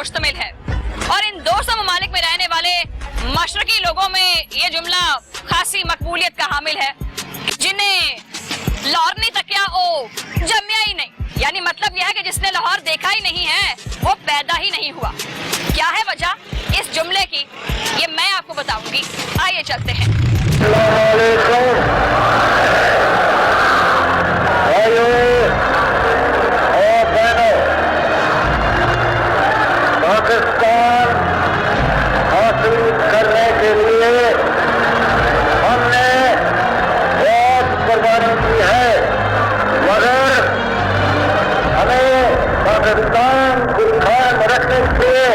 मुश्तमिल है और इन 200 ममालिक में रहने वाले मशरकी लोगों में ये जुमला खासी मकबूलियत का हामिल है, जिन्हें लाहौर नहीं तकिया ओ जमिया ही नहीं, यानी मतलब यह है कि जिसने लाहौर देखा ही नहीं है वो पैदा ही नहीं हुआ। क्या है वजह इस जुमले की, ये मैं आपको बताऊंगी। आइए चलते हैं। पाकिस्तान हासिल करने के लिए हमने बहुत कुर्बानी की है, मगर हमें पाकिस्तान को कायम रखने के लिए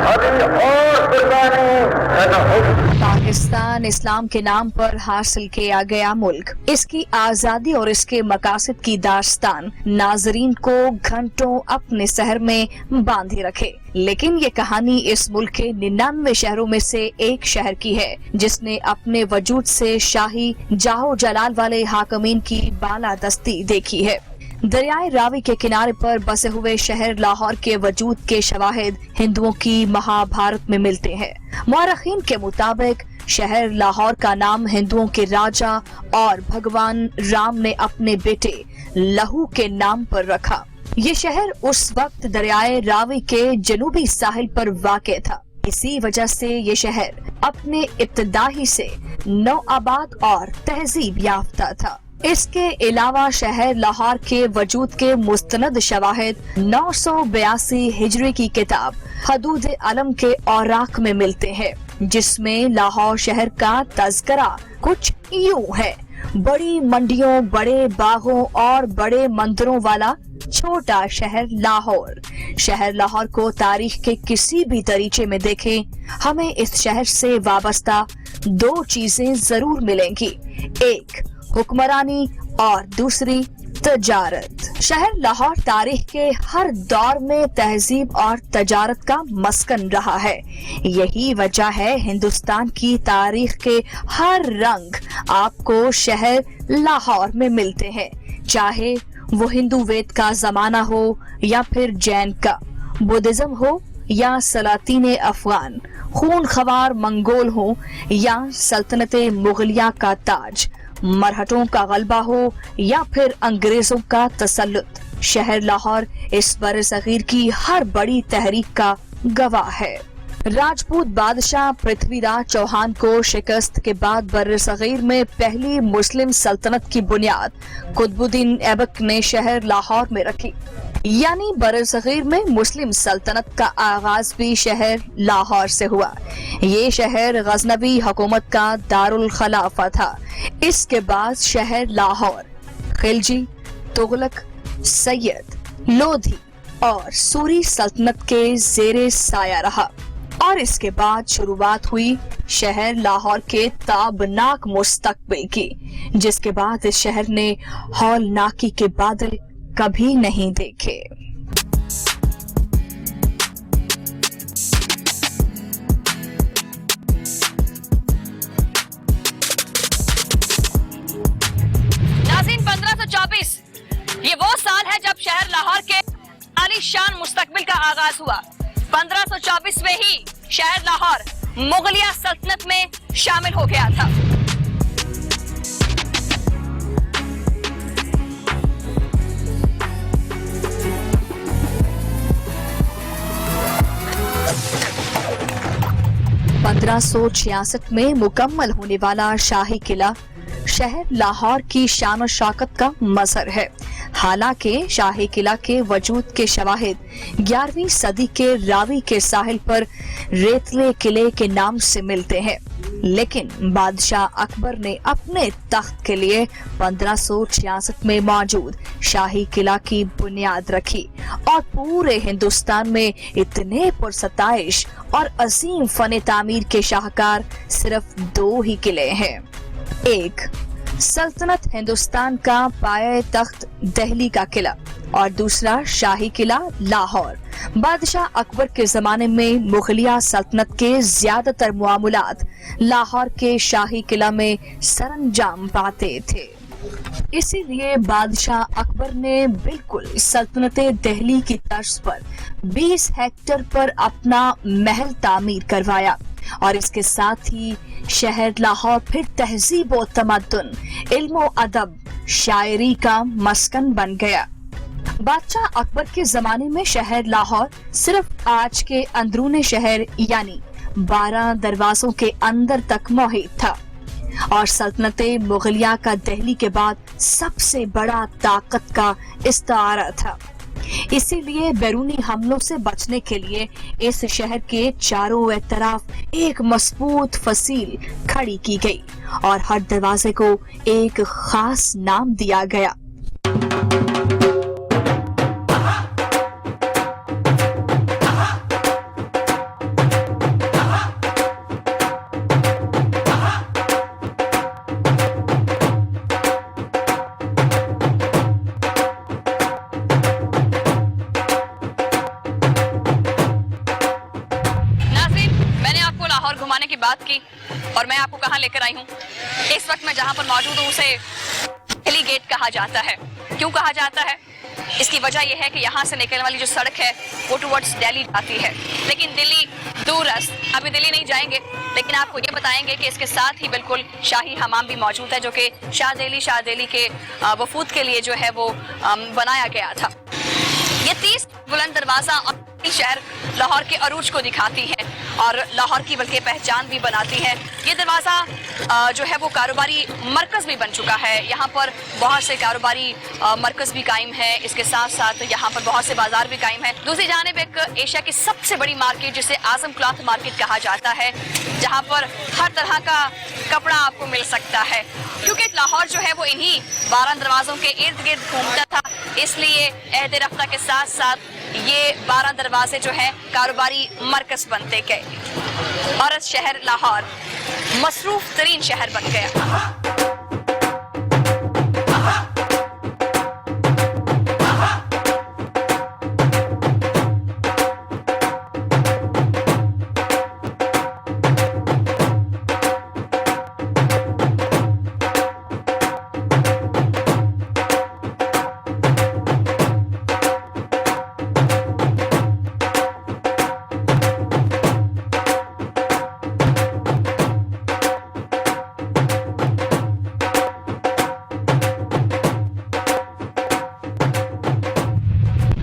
अभी और कुर्बानी करना होगी। पाकिस्तान इस्लाम के नाम पर हासिल किया गया मुल्क, इसकी आजादी और इसके मकासद की दास्तान नाजरीन को घंटों अपने शहर में बांधे रखे। लेकिन ये कहानी इस मुल्क के 99 शहरों में से एक शहर की है, जिसने अपने वजूद से शाही जाहो जलाल वाले हाकमीन की बालादस्ती देखी है। दरियाए रावी के किनारे पर बसे हुए शहर लाहौर के वजूद के शवाहिद हिंदुओं की महाभारत में मिलते हैं। मुअर्रिखीन के मुताबिक शहर लाहौर का नाम हिंदुओं के राजा और भगवान राम ने अपने बेटे लहू के नाम पर रखा। ये शहर उस वक्त दरियाए रावी के जनूबी साहिल पर वाक़ था। इसी वजह से ये शहर अपने इब्तिदाई से नौआबाद और तहजीब याफ्ता था। इसके अलावा शहर लाहौर के वजूद के मुस्तनद शवाहिद 982 हिजरी की किताब हदूद अलम के औराक में मिलते हैं, जिसमें लाहौर शहर का तज़किरा कुछ यूं है: बड़ी मंडियों, बड़े बागों और बड़े मंदिरों वाला छोटा शहर लाहौर। शहर लाहौर को तारीख के किसी भी तरीके में देखें, हमें इस शहर से वाबस्ता 2 चीजें जरूर मिलेंगी, एक हुक्मरानी और दूसरी तजारत। शहर लाहौर तारीख के हर दौर में तहजीब और तजारत का मस्कन रहा है। यही वजह है हिंदुस्तान की तारीख के हर रंग आपको शहर लाहौर में मिलते हैं, चाहे वो हिंदू वेद का जमाना हो या फिर जैन का, बुद्धिज्म हो या सलातीन अफगान, खून खवार मंगोल हो या सल्तनते मुगलिया का ताज, मरहटों का गलबा हो या फिर अंग्रेजों का तसल्लुत। शहर लाहौर इस बरसगीर की हर बड़ी तहरीक का गवाह है। राजपूत बादशाह पृथ्वीराज चौहान को शिकस्त के बाद बरसगीर में पहली मुस्लिम सल्तनत की बुनियाद कुतुबुद्दीन ऐबक ने शहर लाहौर में रखी, यानी बरसगीर में मुस्लिम सल्तनत का आगाज भी शहर लाहौर से हुआ। ये शहर गजनवी हुकूमत का दारुल खलाफा था। इसके बाद शहर लाहौर खिलजी, तुगलक, सैयद, लोधी और सूरी सल्तनत के जेरे साया रहा और इसके बाद शुरुआत हुई शहर लाहौर के ताबनाक मुस्तकबिल की, जिसके बाद इस शहर ने हौलनाकी के बादल कभी नहीं देखे। नाज़रीन, 1524 ये वो साल है जब शहर लाहौर के आलीशान मुस्तकबिल का आगाज हुआ। 1524 में ही शहर लाहौर मुगलिया सल्तनत में शामिल हो गया था। (1566) में मुकम्मल होने वाला शाही किला शहर लाहौर की शान और शौकत का मजहर है। हालांकि शाही किला के वजूद के शवाहिद 11वीं सदी के रावी के साहिल पर रेतले किले के नाम से मिलते हैं, लेकिन बादशाह अकबर ने अपने तख्त के लिए 1566 में मौजूद शाही किला की बुनियाद रखी और पूरे हिंदुस्तान में इतने पुरसताइश और अजीम फन तामीर के शाहकार सिर्फ 2 ही किले हैं। एक सल्तनत हिंदुस्तान का पाए तख्त दिल्ली का किला और दूसरा शाही किला लाहौर। बादशाह अकबर के जमाने में मुगलिया सल्तनत के ज्यादातर मामूलात लाहौर के शाही किला में सरंजाम पाते थे। इसीलिए बादशाह अकबर ने बिल्कुल सल्तनत दिल्ली की तर्ज पर 20 हेक्टेयर पर अपना महल तामीर करवाया और इसके साथ ही शहर लाहौर फिर तहजीब और तमद्दुन, इल्म और अदब, शायरी का मस्कन बन गया। बादशाह अकबर के जमाने में शहर लाहौर सिर्फ आज के अंदरूनी शहर यानी 12 दरवाजों के अंदर तक मौजूद था और सल्तनत मुगलिया का दिल्ली के बाद सबसे बड़ा ताकत का इस्तारा था। इसीलिए बैरूनी हमलों से बचने के लिए इस शहर के चारों तरफ एक मजबूत फसील खड़ी की गई और हर दरवाजे को एक खास नाम दिया गया। घुमाने की बात की और मैं आपको कहां लेकर आई हूं। इस वक्त मैं जहां पर मौजूद हूं उसे दिल्ली गेट कहा जाता है। क्यों कहा जाता है? इसकी वजह यह है कि यहां से निकलने वाली जो सड़क है वो टुवर्ड्स दिल्ली जाती है, लेकिन दिल्ली दूरस्त, अभी दिल्ली नहीं जाएंगे, लेकिन आपको ये बताएंगे कि इसके साथ ही बिल्कुल शाही हमाम भी मौजूद है जो कि शाह दिल्ली के वफूद के लिए जो है वो बनाया गया था। ये 30 बुलंद दरवाजा शहर लाहौर के अरूज को दिखाती है और लाहौर की बल्कि पहचान भी बनाती है। ये दरवाज़ा जो है वो कारोबारी मरकज़ भी बन चुका है। यहाँ पर बहुत से कारोबारी मरकज़ भी कायम है, इसके साथ साथ यहाँ पर बहुत से बाजार भी कायम है। दूसरी जानिब एक एशिया की सबसे बड़ी मार्केट जिसे आज़म क्लॉथ मार्केट कहा जाता है, जहाँ पर हर तरह का कपड़ा आपको मिल सकता है। क्योंकि लाहौर जो है वो इन्हीं 12 दरवाज़ों के इर्द गिर्द घूमता था, इसलिए अहद रफ्ता के साथ साथ ये 12 दरवाजे जो है कारोबारी मरकज बनते गए और शहर लाहौर मसरूफ तरीन शहर बन गया।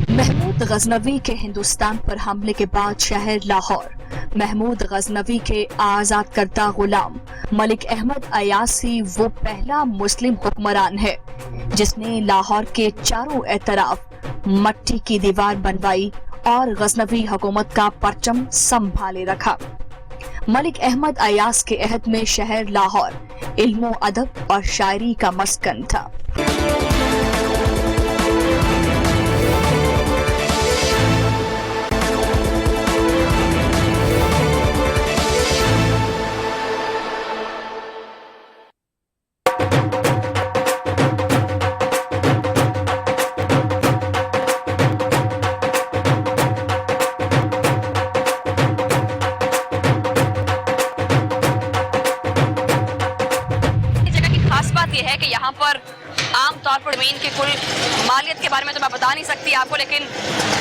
महमूद गजनवी के हिंदुस्तान पर हमले के बाद शहर लाहौर महमूद गजनवी के आजाद करदा गुलाम मलिक अहमद अयासी वो पहला मुस्लिम हुक्मरान है जिसने लाहौर के चारों तरफ मट्टी की दीवार बनवाई और गजनवी हुकूमत का परचम संभाले रखा। मलिक अहमद अयास के अहद में शहर लाहौर इल्मो अदब और शायरी का मस्कन था। यह है कि यहाँ पर आम तौर पर जमीन की कुल मालियत के बारे में तो मैं बता नहीं सकती आपको, लेकिन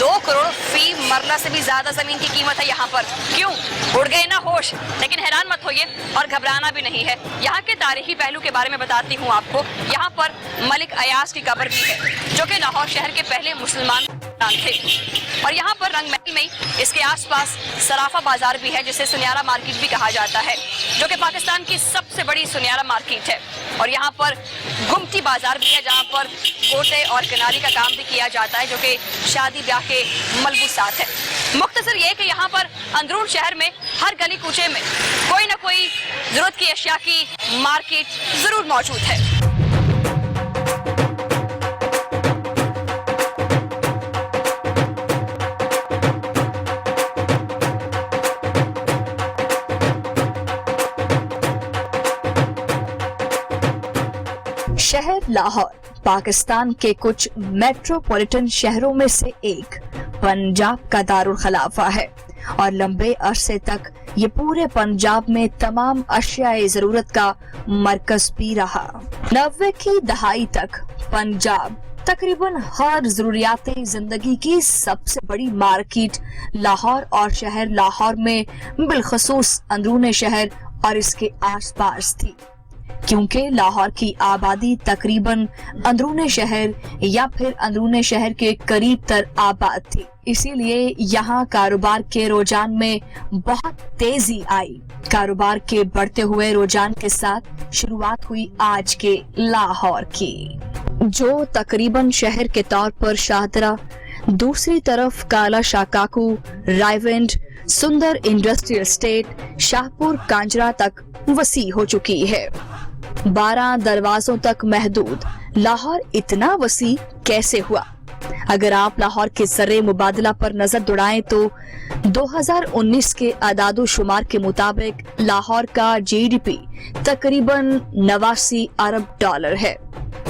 2 करोड़ फी मरला से भी ज्यादा जमीन की कीमत है यहाँ पर। क्यों? उड़ गए ना होश। लेकिन हैरान मत होइए और घबराना भी नहीं है। यहाँ के तारीखी पहलू के बारे में बताती हूँ आपको। यहाँ पर मलिक अयास की कब्र भी है जो कि लाहौर शहर के पहले मुसलमान थे और यहाँ पर रंग महल में इसके आसपास सराफा बाजार भी है जिसे सुनियारा मार्केट भी कहा जाता है, जो कि पाकिस्तान की सबसे बड़ी सुनियारा मार्केट है। और यहाँ पर गुमती बाजार भी है जहाँ पर गोटे और किनारी का काम भी किया जाता है जो कि शादी ब्याह के मलबूसात है। मुख्तसर ये कि यहाँ पर अंदरून शहर में हर गली कूचे में कोई ना कोई जरूरत की अशिया की मार्केट जरूर मौजूद है। शहर लाहौर पाकिस्तान के कुछ मेट्रोपॉलिटन शहरों में से एक, पंजाब का दारुल खलाफा है और लंबे अरसे तक ये पूरे पंजाब में तमाम अशियाए जरूरत का मरकज भी रहा। 90 की दहाई तक पंजाब तकरीबन हर जरूरियाती जिंदगी की सबसे बड़ी मार्केट लाहौर और शहर लाहौर में बिलखसूस अंदरूनी शहर और इसके आसपास थी, क्योंकि लाहौर की आबादी तकरीबन अंदरूनी शहर या फिर अंदरूनी शहर के करीब तर आबाद थी। इसीलिए यहाँ कारोबार के रुझान में बहुत तेजी आई। कारोबार के बढ़ते हुए रुझान के साथ शुरुआत हुई आज के लाहौर की, जो तकरीबन शहर के तौर पर शाहदरा, दूसरी तरफ काला शाकाकू, रायविंड, सुंदर इंडस्ट्रियल स्टेट, शाहपुर कांजरा तक वसी हो चुकी है। 12 दरवाजों तक महदूद लाहौर इतना वसी कैसे हुआ? अगर आप लाहौर के ज़र्रे मुबादला पर नजर दौड़ाएं तो 2019 के आदादो शुमार के मुताबिक लाहौर का जीडीपी तकरीबन 89 अरब डॉलर है।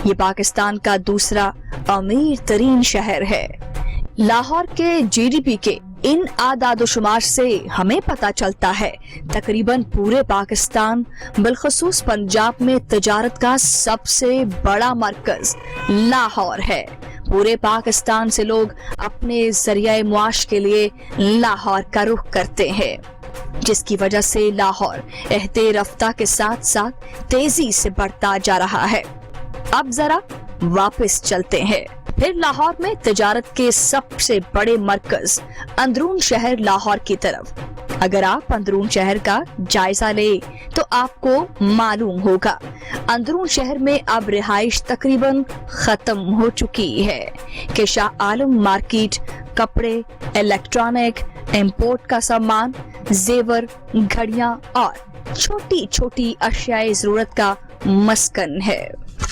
ये पाकिस्तान का दूसरा अमीर तरीन शहर है। लाहौर के जीडीपी के इन आदादो शुमार से हमें पता चलता है तकरीबन पूरे पाकिस्तान बिलखसूस पंजाब में तजारत का सबसे बड़ा मरकज लाहौर है। पूरे पाकिस्तान से लोग अपने जरिया मुआश के लिए लाहौर का रुख करते हैं, जिसकी वजह से लाहौर एहते रफ्ता के साथ साथ तेजी से बढ़ता जा रहा है। अब जरा वापस चलते हैं फिर लाहौर में तजारत के सबसे बड़े मरकज अंदरून शहर लाहौर की तरफ। अगर आप अंदरून शहर का जायजा ले तो आपको मालूम होगा अंदरून शहर में अब रिहाइश तकरीबन खत्म हो चुकी है कि शाह आलम मार्केट कपड़े, इलेक्ट्रॉनिक, इंपोर्ट का सामान, जेवर, घड़ियां और छोटी छोटी अशियाए जरूरत का मस्कन है।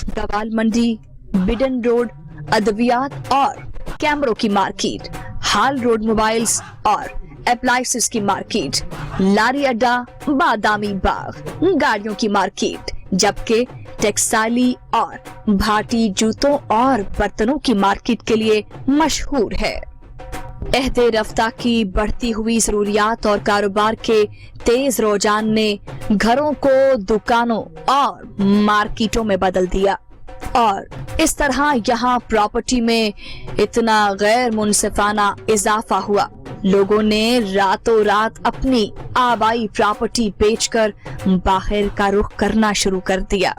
गवाल मंडी, बिडन रोड, अद्वियात और कैमरों की मार्केट, हाल रोड मोबाइल्स और एप्लायंसेस की मार्केट, लारी अड्डा, बादामी बाग, गाड़ियों की मार्केट, जबकि टेक्सटाइली और भाटी जूतों और बर्तनों की मार्केट के लिए मशहूर है। एहदे रफ्ता की बढ़ती हुई जरूरियात और कारोबार के तेज रुझान ने घरों को दुकानों और मार्केटों में बदल दिया और इस तरह यहाँ प्रॉपर्टी में इतना गैर मुनसिफाना इजाफा हुआ। लोगों ने रातों रात अपनी आबाई प्रॉपर्टी बेचकर बाहर का रुख करना शुरू कर दिया।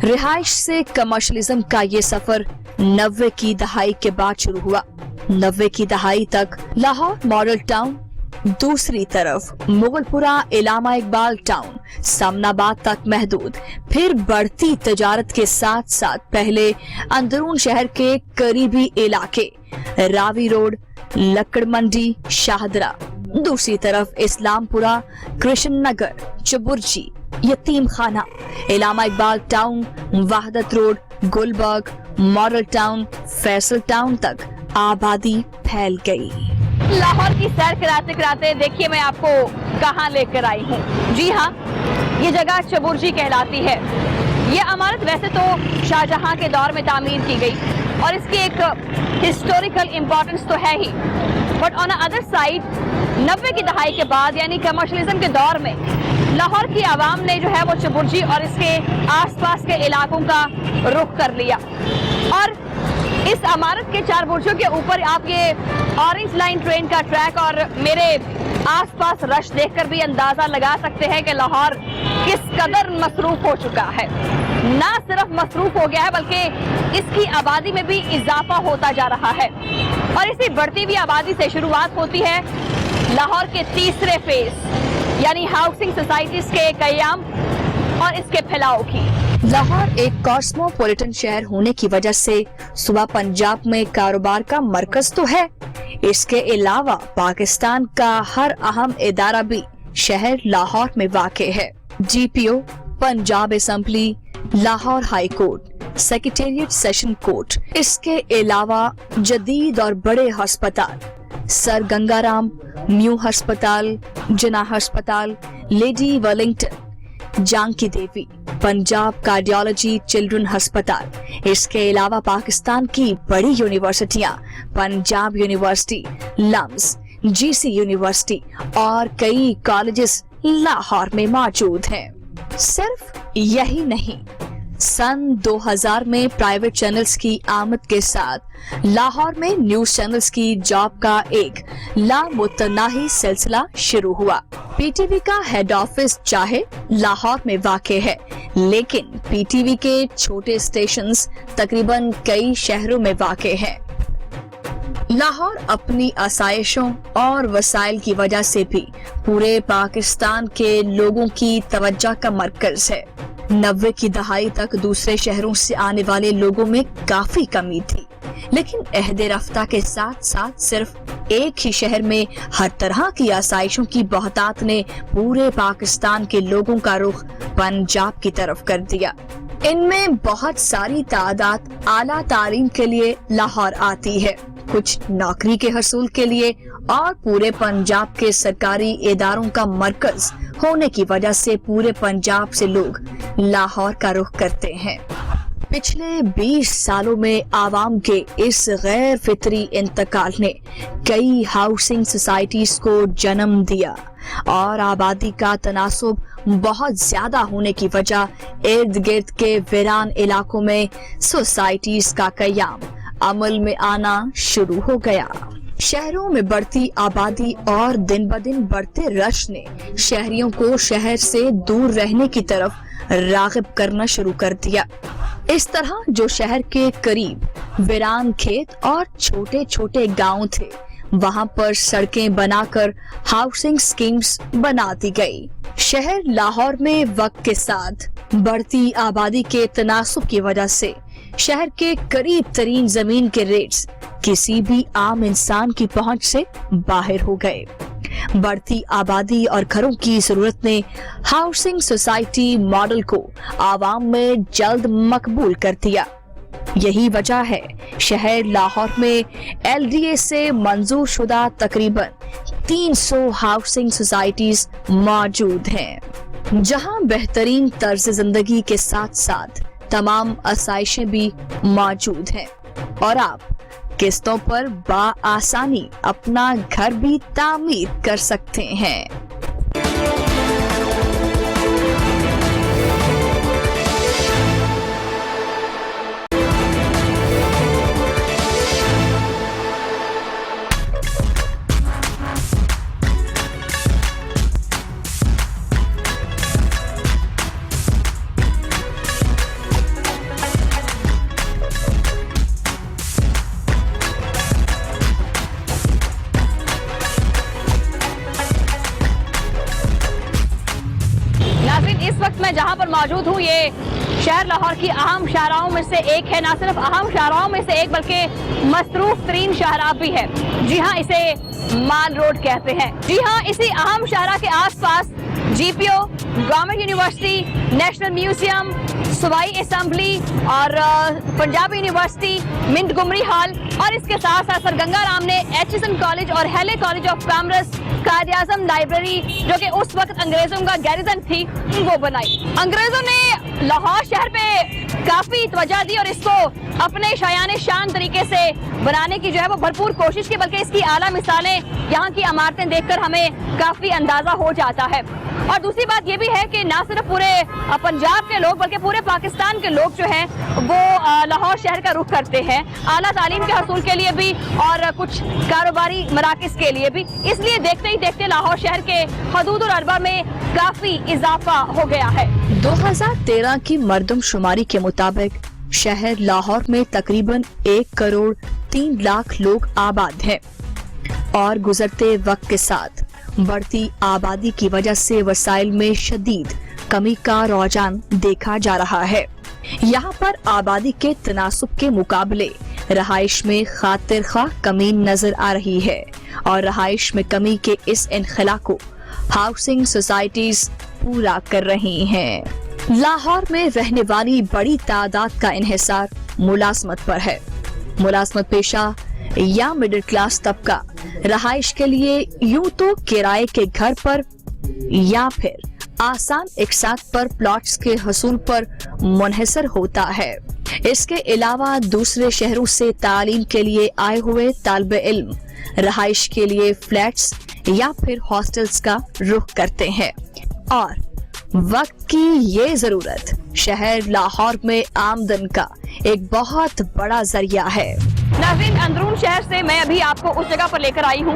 रिहाइश से कमर्शलिज्म का ये सफर 90 की दहाई के बाद शुरू हुआ। 90 की दहाई तक लाहौर मॉडल टाउन, दूसरी तरफ मुगलपुरा, इलामा इकबाल टाउन, सामनाबाद तक महदूद, फिर बढ़ती तजारत के साथ साथ पहले अंदरून शहर के करीबी इलाके रावी रोड, लकड़ मंडी, शाहदरा, दूसरी तरफ Islampura, Krishan Nagar, Chauburji, Yateem Khana, Allama Iqbal town, Wahdat road, Gulberg, model town, Faisal town तक आबादी फैल गई। लाहौर की सैर कराते कराते देखिए मैं आपको कहाँ लेकर आई हूँ। जी हाँ, ये जगह चबुर्जी कहलाती है। ये इमारत वैसे तो शाहजहां के दौर में तामीर की गई और इसकी एक हिस्टोरिकल इम्पोर्टेंस तो है ही, बट ऑन अदर साइड 90 की दहाई के बाद यानी कमर्शलिज्म के दौर में लाहौर की आवाम ने जो है वो चबुर्जी और इसके आसपास के इलाकों का रुख कर लिया और इस इमारत के 4 बुर्जों के ऊपर आप ये ऑरेंज लाइन ट्रेन का ट्रैक और मेरे आसपास रश देखकर भी अंदाजा लगा सकते हैं कि लाहौर किस कदर मसरूफ हो चुका है। ना सिर्फ मसरूफ हो गया है बल्कि इसकी आबादी में भी इजाफा होता जा रहा है और इसी बढ़ती हुई आबादी से शुरुआत होती है लाहौर के तीसरे फेज यानी हाउसिंग सोसाइटीज के कयाम और इसके फैलाव की। लाहौर एक कॉस्मोपॉलिटन शहर होने की वजह से सुबह पंजाब में कारोबार का मरकज तो है, इसके अलावा पाकिस्तान का हर अहम इदारा भी शहर लाहौर में वाक़ है। GPO, Punjab assembly, Lahore high court, secretariat session court, इसके अलावा जदीद और बड़े अस्पताल, सर गंगाराम, न्यू अस्पताल, जिना अस्पताल, lady Wellington, Janki Devi, Punjab cardiology children अस्पताल, इसके अलावा पाकिस्तान की बड़ी यूनिवर्सिटियां Punjab university, LUMS, GC university और कई कॉलेजेस लाहौर में मौजूद हैं। सिर्फ यही नहीं, सन 2000 में प्राइवेट चैनल्स की आमद के साथ लाहौर में न्यूज चैनल्स की जॉब का एक लामुतनाही सिलसिला शुरू हुआ। पीटीवी का हेड ऑफिस चाहे लाहौर में वाक़ है, लेकिन पीटीवी के छोटे स्टेशंस तकरीबन कई शहरों में वाक़ हैं। लाहौर अपनी आसाइशों और वसाइल की वजह से भी पूरे पाकिस्तान के लोगों की तवज्जो का मरकज है। 90 की दहाई तक दूसरे शहरों से आने वाले लोगों में काफी कमी थी, लेकिन अहदे रफ्ता के साथ साथ सिर्फ एक ही शहर में हर तरह की आसाइशों की बहुतात ने पूरे पाकिस्तान के लोगों का रुख पंजाब की तरफ कर दिया। इनमें बहुत सारी तादाद आला तालीम के लिए लाहौर आती है, कुछ नौकरी के हसूल के लिए और पूरे पंजाब के सरकारी इदारों का मरकज होने की वजह से पूरे पंजाब से लोग लाहौर का रुख करते हैं। पिछले 20 सालों में आवाम के इस गैर फितरी इंतकाल ने कई हाउसिंग सोसाइटीज को जन्म दिया और आबादी का तनासुब बहुत ज्यादा होने की वजह इर्द गिर्द के वीरान इलाकों में सोसाइटीज का कयाम अमल में आना शुरू हो गया। शहरों में बढ़ती आबादी और दिन ब दिन बढ़ते रश ने शहरियों को शहर से दूर रहने की तरफ राग़िब करना शुरू कर दिया। इस तरह जो शहर के करीब वीरान खेत और छोटे छोटे गांव थे, वहां पर सड़कें बनाकर हाउसिंग स्कीम्स बना दी गई। शहर लाहौर में वक्त के साथ बढ़ती आबादी के तनासुब की वजह से शहर के करीब तरीन जमीन के रेट्स किसी भी आम इंसान की पहुंच से बाहर हो गए। बढ़ती आबादी और घरों की जरूरत ने हाउसिंग सोसाइटी मॉडल को आवाम में जल्द मकबूल कर दिया। यही वजह है शहर लाहौर में LDA से मंजूर शुदा तकरीबन 300 हाउसिंग सोसाइटीज मौजूद हैं, जहां बेहतरीन तर्ज जिंदगी के साथ साथ तमाम आसाइशें भी मौजूद हैं और आप किस्तों पर बआसानी अपना घर भी तामीर कर सकते हैं। इस वक्त मैं जहां पर मौजूद हूं, ये शहर लाहौर की अहम शाहराहों में से एक है। ना सिर्फ अहम शाहराहों में से एक बल्कि मसरूफ तरीन शाहराह भी है। जी हाँ, इसे माल रोड कहते हैं। जी हाँ, इसी अहम शाहराह के आसपास GPO, government university, national museum, सूबाई असेंबली और पंजाब यूनिवर्सिटी, मिंट गुमरी हॉल और इसके साथ साथ सर गंगा राम ने एचएसएन कॉलेज और हेले college of commerce, Quaid-e-Azam library जो कि उस वक्त अंग्रेजों का गैरिजन थी, वो बनाई। अंग्रेजों ने लाहौर शहर पे काफी तवज्जो दी और इसको अपने शायाने शान तरीके से बनाने की जो है वो भरपूर कोशिश की, बल्कि इसकी आला मिसालें यहाँ की इमारतें देखकर हमें काफी अंदाजा हो जाता है। और दूसरी बात ये भी है कि ना सिर्फ पूरे पंजाब के लोग बल्कि पूरे पाकिस्तान के लोग जो हैं वो लाहौर शहर का रुख करते हैं, आला तालीम के हसूल के लिए भी और कुछ कारोबारी मराकज़ के लिए भी। इसलिए देखते ही देखते लाहौर शहर के हदूद और अरबा में काफी इजाफा हो गया है। 2013 की मरदमशुमारी के मुताबिक शहर लाहौर में तकरीबन 1 करोड़ 3 लाख लोग आबाद हैं और गुजरते वक्त के साथ बढ़ती आबादी की वजह से वसाइल में शदीद कमी का रुझान देखा जा रहा है। यहाँ पर आबादी के तनासुब के मुकाबले रहाइश में खातिर खा कमी नजर आ रही है और रहाइश में कमी के इस इनखला को हाउसिंग सोसाइटीज पूरा कर रही हैं। लाहौर में रहने वाली बड़ी तादाद का इन्हिसार मुलाजमत पर है। मुलाजमत पेशा या मिडिल क्लास तबका रहाइश के लिए यूं तो किराए के घर पर या फिर आसान इकसात पर प्लॉट्स के हसूल पर मुनहसर होता है। इसके अलावा दूसरे शहरों से तालीम के लिए आए हुए तालिब इल्म रहाइश के लिए फ्लैट्स या फिर हॉस्टल्स का रुख करते हैं। और वक्त की ये जरूरत शहर लाहौर में आमदन का एक बहुत बड़ा जरिया है। नाज़रीन, अंदरून शहर से मैं अभी आपको उस जगह पर लेकर आई हूँ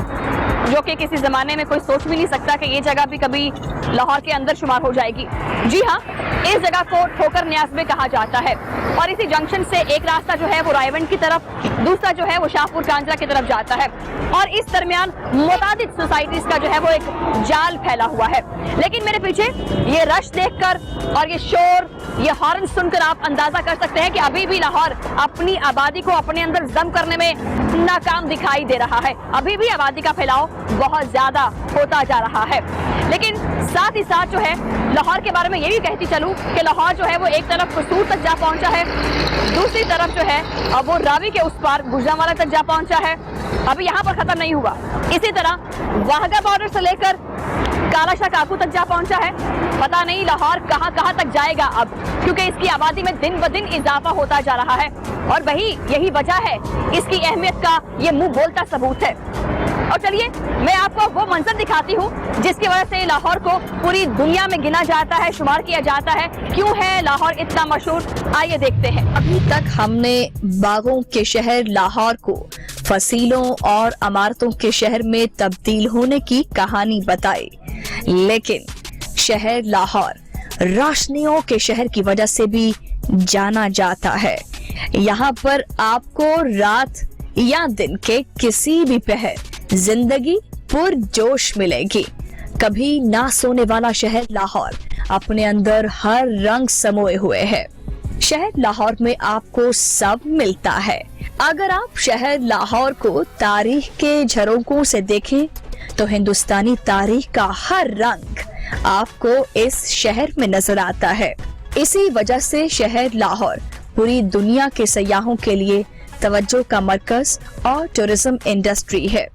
जो कि किसी जमाने में कोई सोच भी नहीं सकता कि ये जगह भी कभी लाहौर के अंदर शुमार हो जाएगी। जी हाँ, इस जगह को ठोकर न्याज़ कहा जाता है और इसी जंक्शन से एक रास्ता जो है वो रायवंड की तरफ, दूसरा जो है वो शाहपुर कांजरा की तरफ जाता है और इस दरमियान मुतादिद सोसाइटीज का जो है वो एक जाल फैला हुआ है। लेकिन मेरे पीछे ये रश देखकर और ये शोर, ये हॉर्न सुनकर आप अंदाजा कर सकते हैं कि अभी भी लाहौर अपनी आबादी को अपने अंदर जम करने में नाकाम दिखाई दे रहा है। अभी भी आबादी का फैलाव बहुत ज्यादा होता जा रहा है। लेकिन साथ ही साथ जो है लाहौर के बारे में ये भी कहती चलूं कि लाहौर जो है वो एक तरफ कसूर तक जा पहुंचा है, दूसरी तरफ जो है अब वो रावी के उस पार गुजरांवाला तक जा पहुंचा है। अभी यहाँ पर खत्म नहीं हुआ, इसी तरह वाहगा बॉर्डर से लेकर कालाशाह काकू तक जा पहुंचा है। पता नहीं लाहौर कहां तक जाएगा अब, क्योंकि इसकी आबादी में दिन ब दिन इजाफा होता जा रहा है और वही यही वजह है, इसकी अहमियत का ये मुंह बोलता सबूत है। और चलिए मैं आपको वो मंजर दिखाती हूँ जिसकी वजह से लाहौर को पूरी दुनिया में गिना जाता है, शुमार किया जाता है। क्यों है लाहौर इतना मशहूर, आइए देखते हैं। अभी तक हमने बागों के शहर लाहौर को फसीलों और इमारतों के शहर में तब्दील होने की कहानी बताई, लेकिन शहर लाहौर रोशनियों के शहर की वजह से भी जाना जाता है। यहाँ पर आपको रात या दिन के किसी भी पहर जिंदगी पुरजोश मिलेगी। कभी ना सोने वाला शहर लाहौर अपने अंदर हर रंग समोए हुए है। शहर लाहौर में आपको सब मिलता है। अगर आप शहर लाहौर को तारीख के झरोकों से देखें तो हिंदुस्तानी तारीख का हर रंग आपको इस शहर में नजर आता है। इसी वजह से शहर लाहौर पूरी दुनिया के सयाहों के लिए तवज्जो का मरकज और टूरिज्म इंडस्ट्री है।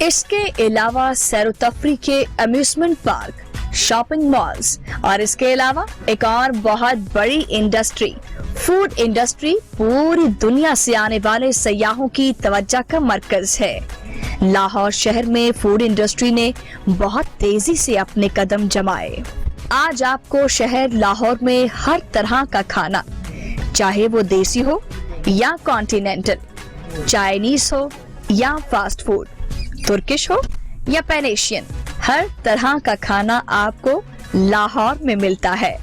इसके अलावा सैर तफरी के अम्यूजमेंट पार्क, शॉपिंग मॉल्स और इसके अलावा एक और बहुत बड़ी इंडस्ट्री फूड इंडस्ट्री पूरी दुनिया से आने वाले सयाहों की तवज्जो का मरकज है। लाहौर शहर में फूड इंडस्ट्री ने बहुत तेजी से अपने कदम जमाए। आज आपको शहर लाहौर में हर तरह का खाना, चाहे वो देसी हो या कॉन्टिनेंटल, चाइनीज हो या फास्ट फूड, तुर्किश हो या पेनेशियन, हर तरह का खाना आपको लाहौर में मिलता है।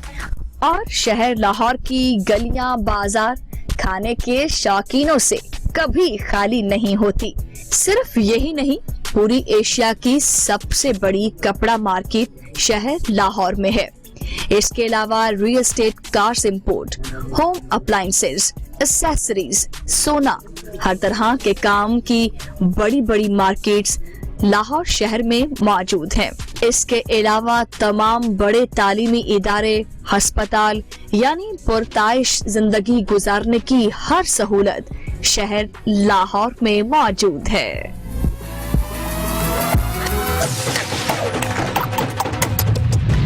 और शहर लाहौर की गलियां बाजार खाने के शौकीनों से कभी खाली नहीं होती। सिर्फ यही नहीं, पूरी एशिया की सबसे बड़ी कपड़ा मार्केट शहर लाहौर में है। इसके अलावा real estate, cars import, home appliances, accessories, सोना, हर तरह के काम की बड़ी बड़ी मार्केट्स लाहौर शहर में मौजूद हैं। इसके अलावा तमाम बड़े तालीमी इदारे, अस्पताल, यानी पुरताइश जिंदगी गुजारने की हर सहूलत शहर लाहौर में मौजूद है।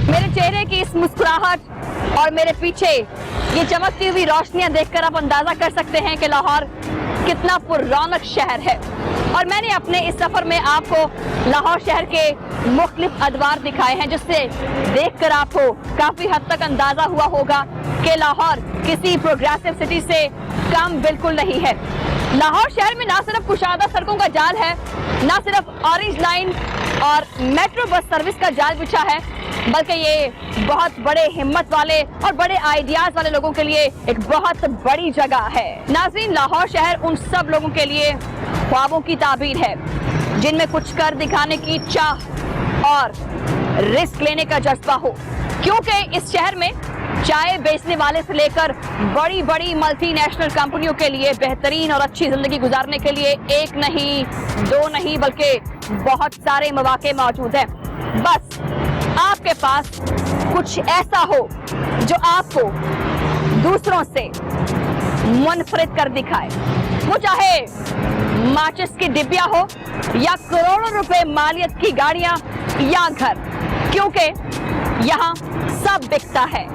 मेरे चेहरे की इस मुस्कुराहट और मेरे पीछे ये चमकती हुई रोशनियां देखकर आप अंदाजा कर सकते हैं कि लाहौर कितना पुररौनक शहर है। और मैंने अपने इस सफर में आपको लाहौर शहर के मुख्तलिफ अदवार दिखाए हैं, जिससे देखकर आपको काफी हद तक अंदाजा हुआ होगा कि लाहौर किसी प्रोग्रेसिव सिटी से कम बिल्कुल नहीं है। लाहौर शहर में ना सिर्फ कुशादा सड़कों का जाल है, ना सिर्फ ऑरेंज लाइन और मेट्रो बस सर्विस का जाल बिछा है, बल्कि ये बहुत बड़े हिम्मत वाले और बड़े आइडियाज वाले लोगों के लिए एक बहुत बड़ी जगह है। नाज़रीन, लाहौर शहर उन सब लोगों के लिए ख्वाबों की ताबीर है जिनमें कुछ कर दिखाने की चाह और रिस्क लेने का जज्बा हो, क्योंकि इस शहर में चाय बेचने वाले से लेकर बड़ी बड़ी मल्टीनेशनल कंपनियों के लिए बेहतरीन और अच्छी जिंदगी गुजारने के लिए एक नहीं, दो नहीं, बल्कि बहुत सारे मौके मौजूद हैं। बस आपके पास कुछ ऐसा हो जो आपको दूसरों से मुनफरिद कर दिखाए, वो चाहे माचिस की डिब्बियां हो या करोड़ों रुपए मालियत की गाड़ियां या घर, क्योंकि यहाँ सब बिकता है।